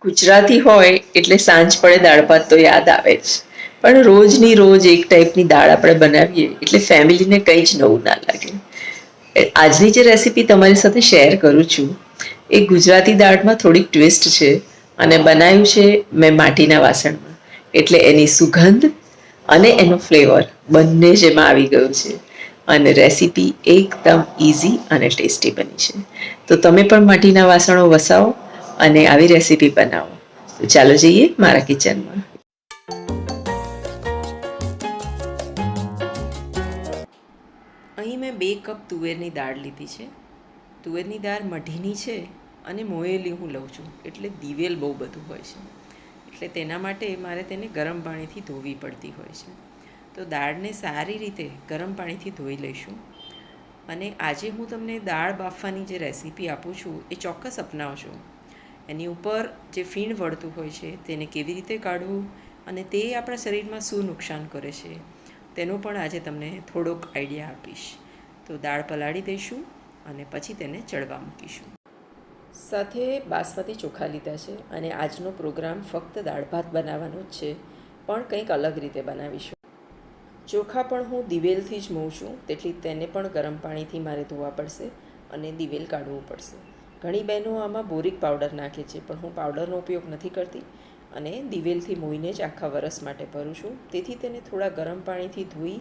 ગુજરાતી હોય એટલે સાંજ પડે દાળ ભાત તો યાદ આવે જ, પણ રોજની રોજ એક ટાઈપની દાળ આપણે બનાવીએ એટલે ફેમિલીને કંઈ જ નવું ના લાગે. આજની જે રેસીપી તમારી સાથે શેર કરું છું એ ગુજરાતી દાળમાં થોડીક ટ્વિસ્ટ છે અને બનાવ્યું છે મેં માટીના વાસણમાં, એટલે એની સુગંધ અને એનો ફ્લેવર બંને જ એમાં આવી ગયું છે અને રેસીપી એકદમ ઇઝી અને ટેસ્ટી બની છે. તો તમે પણ માટીના વાસણો વસાવો અને આવી રેસીપી બનાવો. તો ચાલો જઈએ મારા કિચનમાં. અહીં મેં 2 કપ તુવેરની દાળ લીધી છે. તુવેરની દાળ મઢીની છે અને મોયેલી હું લઉં છું, એટલે દિવેલ બહુ બધું હોય છે, એટલે તેના માટે મારે તેને ગરમ પાણીથી ધોવી પડતી હોય છે. તો દાળને સારી રીતે ગરમ પાણીથી ધોઈ લઈશું. અને આજે હું તમને દાળ બાફવાની જે રેસીપી આપું છું એ ચોક્કસ અપનાવજો. એની ઉપર જે ફીણ વળતું હોય છે તેને કેવી રીતે કાઢવું અને તે આપણા શરીરમાં શું નુકસાન કરે છે તેનો પણ આજે તમને થોડોક આઈડિયા આપીશ. તો દાળ પલાળી દઈશું અને પછી તેને ચડવા મૂકીશું. સાથે બાસમતી ચોખા લીધા છે અને આજનો પ્રોગ્રામ ફક્ત દાળ ભાત બનાવવાનો જ છે, પણ કંઈક અલગ રીતે બનાવીશું. ચોખા પણ હું દિવેલથી જ મોઉં છું, તેથી તેને પણ ગરમ પાણીથી મારે ધોવા પડશે અને દિવેલ કાઢવું પડશે. ઘણી બહેનો આમાં બોરિક પાવડર નાખે છે, પણ હું પાવડરનો ઉપયોગ નથી કરતી અને દિવેલથી મોઈને જ આખા વરસ માટે ભરું છું. તેથી તેને થોડા ગરમ પાણીથી ધોઈ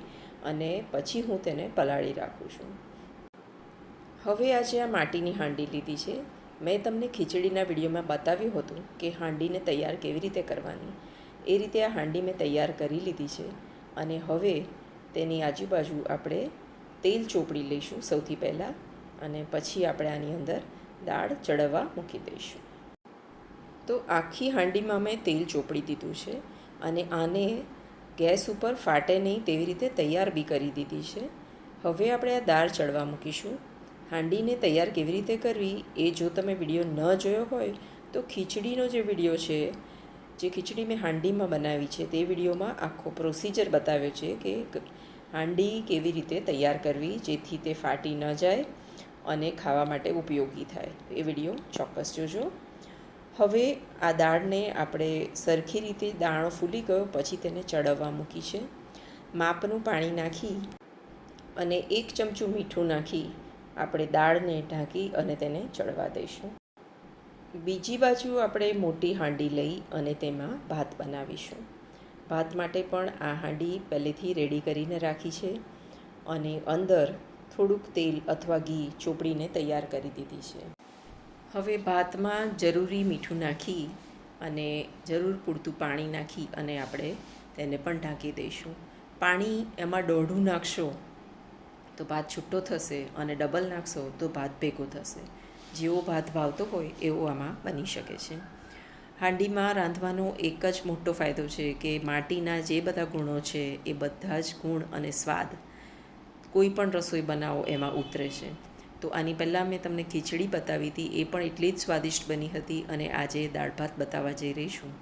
અને પછી હું તેને પલાળી રાખું છું. હવે આજે આ માટીની હાંડી લીધી છે. મેં તમને ખીચડીના વિડીયોમાં બતાવ્યું હતું કે હાંડીને તૈયાર કેવી રીતે કરવાની. એ રીતે આ હાંડી મેં તૈયાર કરી લીધી છે અને હવે તેની આજુબાજુ આપણે તેલ ચોપડી લઈશું સૌથી પહેલાં અને પછી આપણે આની અંદર દાળ ચડવવા મૂકી દઈશું. તો આખી હાંડીમાં મેં તેલ ચોપડી દીધું છે અને આને ગેસ ઉપર ફાટે નહીં તેવી રીતે તૈયાર બી કરી દીધી છે. હવે આપણે આ દાળ ચડવા મૂકીશું. હાંડીને તૈયાર કેવી રીતે કરવી એ જો તમે વિડીયો ન જોયો હોય તો ખીચડીનો જે વિડીયો છે, જે ખીચડી મેં હાંડીમાં બનાવી છે તે વિડીયોમાં આખો પ્રોસિજર બતાવ્યો છે કે હાંડી કેવી રીતે તૈયાર કરવી જેથી તે ફાટી ન જાય અને ખાવા માટે ઉપયોગી થાય. એ વિડીયો ચોક્કસ જોજો. હવે આ દાળને આપણે સરખી રીતે દાણો ફૂલી ગયો પછી તેને ચડવવા મૂકી છે. માપનું પાણી નાખી અને 1 ચમચું મીઠું નાખી આપણે દાળને ઢાંકી અને તેને ચડવા દઈશું. બીજી બાજુ આપણે મોટી હાંડી લઈ અને તેમાં ભાત બનાવીશું. ભાત માટે પણ આ હાંડી પહેલેથી રેડી કરીને રાખી છે અને અંદર થોડુંક તેલ અથવા ઘી ચોપડીને તૈયાર કરી દીધી છે. હવે ભાતમાં જરૂરી મીઠું નાખી અને જરૂર પૂરતું પાણી નાખી અને આપણે તેને પણ ઢાંકી દઈશું. પાણી એમાં દોઢું નાખશો તો ભાત છૂટો થશે અને ડબલ નાખશો તો ભાત ભેગો થશે. જેવો ભાત ભાવતો હોય એવો આમાં બની શકે છે. હાંડીમાં રાંધવાનો એક જ મોટો ફાયદો છે કે માટીના જે બધા ગુણો છે એ બધા જ ગુણ અને સ્વાદ કોઈ પણ રસોઈ બનાવો એમાં ઉતરે છે. તો આની પહેલાં મેં તમને ખીચડી બતાવી હતી, એ પણ એટલી જ સ્વાદિષ્ટ બની હતી અને આજે દાળ ભાત બતાવવા જઈ રહી છું.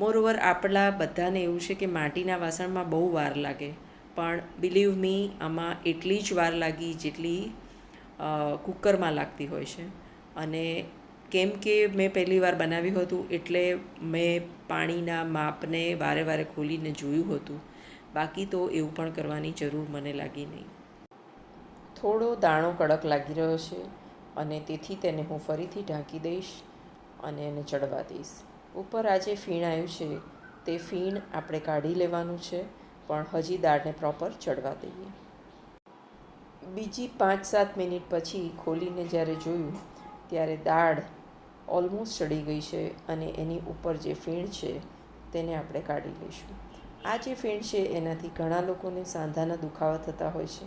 મોરઓવર આપણા બધાને એવું છે કે માટીના વાસણમાં બહુ વાર લાગે, પણ બિલીવ મી આમાં એટલી જ વાર લાગી જેટલી કુકરમાં લાગતી હોય છે. અને કેમ કે મેં પહેલી વાર બનાવ્યું હતું એટલે મેં પાણીના માપને વારે વારે ખોલીને જોયું હતું, બાકી તો એવું પણ કરવાની જરૂર મને લાગી નહીં. થોડો દાણો કડક લાગી રહ્યો છે અને તેથી તેને હું ફરીથી ઢાંકી દઈશ અને એને ચડવા દઈશ. ઉપર આ જે ફીણ આવ્યું છે તે ફીણ આપણે કાઢી લેવાનું છે, પણ હજી દાળને પ્રોપર ચડવા દઈએ. બીજી 5-7 મિનિટ પછી ખોલીને જ્યારે જોયું ત્યારે દાળ ઓલમોસ્ટ ચડી ગઈ છે અને એની ઉપર જે ફીણ છે તેને આપણે કાઢી લઈશું. આ જે ફીણ છે એનાથી ઘણા લોકોને સાંધાના દુખાવા થતા હોય છે.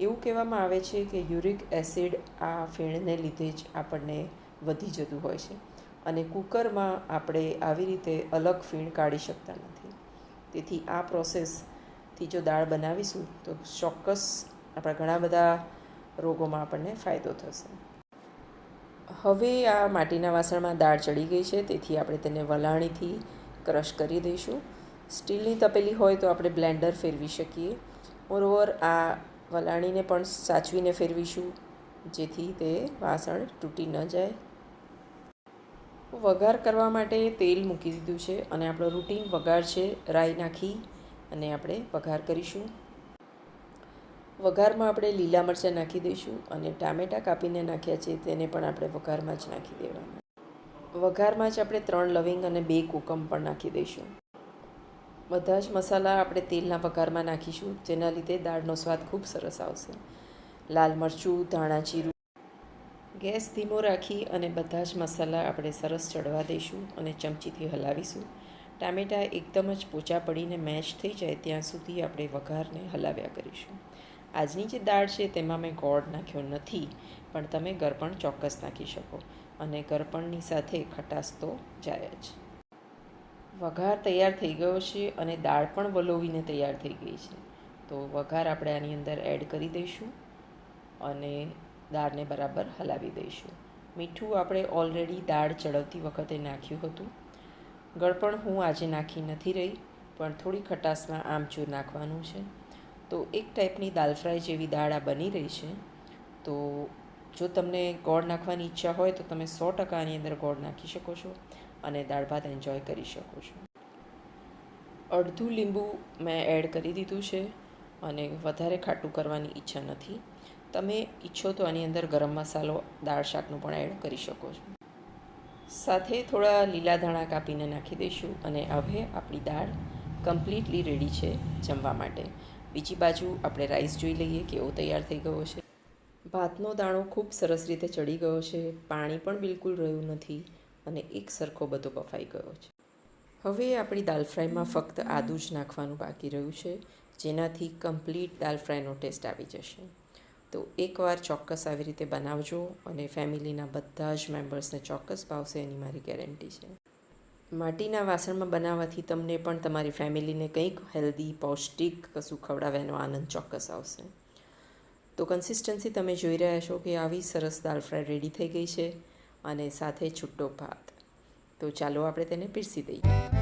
એવું કહેવામાં આવે છે કે યુરિક એસિડ આ ફીણને લીધે જ આપણને વધી જતું હોય છે અને કુકરમાં આપણે આવી રીતે અલગ ફીણ કાઢી શકતા નથી. તેથી આ પ્રોસેસથી જો દાળ બનાવીશું તો ચોક્કસ આપણા ઘણા બધા રોગોમાં આપણને ફાયદો થશે. હવે આ માટીના વાસણમાં દાળ ચડી ગઈ છે, તેથી આપણે તેને વલાણીથી ક્રશ કરી દઈશું. સ્ટીલની તપેલી હોય તો આપણે બ્લેન્ડર ફેરવી શકીએ. મોરઓવર આ વલાણીને પણ સાચવીને ફેરવીશું જેથી તે વાસણ તૂટી ન જાય. વઘાર કરવા માટે તેલ મૂકી દીધું છે અને આપણો રૂટીન વઘાર છે. રાઈ નાખી અને આપણે વઘાર કરીશું. વઘારમાં આપણે લીલા મરચાં નાખી દઈશું અને ટામેટાં કાપીને નાખ્યા છે તેને પણ આપણે વઘારમાં જ નાખી દેવાના. વઘારમાં જ આપણે 3 લવિંગ અને 2 કોકમ પણ નાખી દઈશું. બધા જ મસાલા આપણે તેલના વઘારમાં નાખીશું, જેના લીધે દાળનો સ્વાદ ખૂબ સરસ આવશે. લાલ મરચું, ધાણા જીરું. ગેસ ધીમો રાખી અને બધા જ મસાલા આપણે સરસ ચડવા દઈશું અને ચમચીથી હલાવીશું. ટામેટાં એકદમ જ પોચા પડીને મેશ થઈ જાય ત્યાં સુધી આપણે વઘારને હલાવ્યા કરીશું. આજની જે દાળ છે તેમાં મેં ગોળ નાખ્યો નથી, પણ તમે ગળપણ ચોક્કસ નાખી શકો અને ગળપણની સાથે ખટાશ તો જાય જ. વઘાર તૈયાર થઈ ગયો છે અને દાળ પણ વલોવીને તૈયાર થઈ ગઈ છે. તો વઘાર આપણે આની અંદર એડ કરી દઈશું અને દાળને બરાબર હલાવી દઈશું. મીઠું આપણે ઓલરેડી દાળ ચડવતી વખતે નાખ્યું હતું. ગળપણ હું આજે નાખી નથી રહી, પણ થોડી ખટાશમાં આમચૂર નાખવાનું છે. તો એક ટાઈપની દાલ ફ્રાય જેવી દાળ આ બની રહી છે. તો જો તમને ગોળ નાખવાની ઈચ્છા હોય તો તમે 100% આની અંદર ગોળ નાખી શકો છો અને દાળ ભાત એન્જોય કરી શકો છો. અડધું લીંબુ મેં એડ કરી દીધું છે અને વધારે ખાટું કરવાની ઈચ્છા નથી. તમે ઈચ્છો તો આની અંદર ગરમ મસાલો દાળ શાકનું પણ એડ કરી શકો છો. સાથે થોડા લીલા ધાણા કાપીને નાખી દઈશું અને હવે આપણી દાળ કમ્પ્લીટલી રેડી છે જમવા માટે. બીજી બાજુ આપણે રાઈસ જોઈ લઈએ કેવો તૈયાર થઈ ગયો છે. ભાતનો દાણો ખૂબ સરસ રીતે ચડી ગયો છે, પાણી પણ બિલકુલ રહ્યું નથી અને એક સરખો બધો બફાઈ ગયો છે. હવે આપણી દાલ ફ્રાયમાં ફક્ત આદું જ નાખવાનું બાકી રહ્યું છે, જેનાથી કમ્પ્લીટ દાલ ફ્રાયનો ટેસ્ટ આવી જશે. તો એકવાર ચોક્કસ આવી રીતે બનાવજો અને ફેમિલીના બધા જ મેમ્બર્સને ચોક્કસ ભાવશે, એની મારી ગેરંટી છે. માટીના વાસણમાં બનાવવાથી તમને પણ તમારી ફેમિલીને કંઈક હેલ્ધી, પૌષ્ટિક કશું ખવડાવવાનો આનંદ ચોક્કસ આવશે. તો કન્સિસ્ટન્સી તમે જોઈ રહ્યા છો કે આવી સરસ દાલ ફ્રાય રેડી થઈ ગઈ છે અને સાથે છૂટો ભાત. તો ચાલો આપણે તેને પીરસી દઈએ.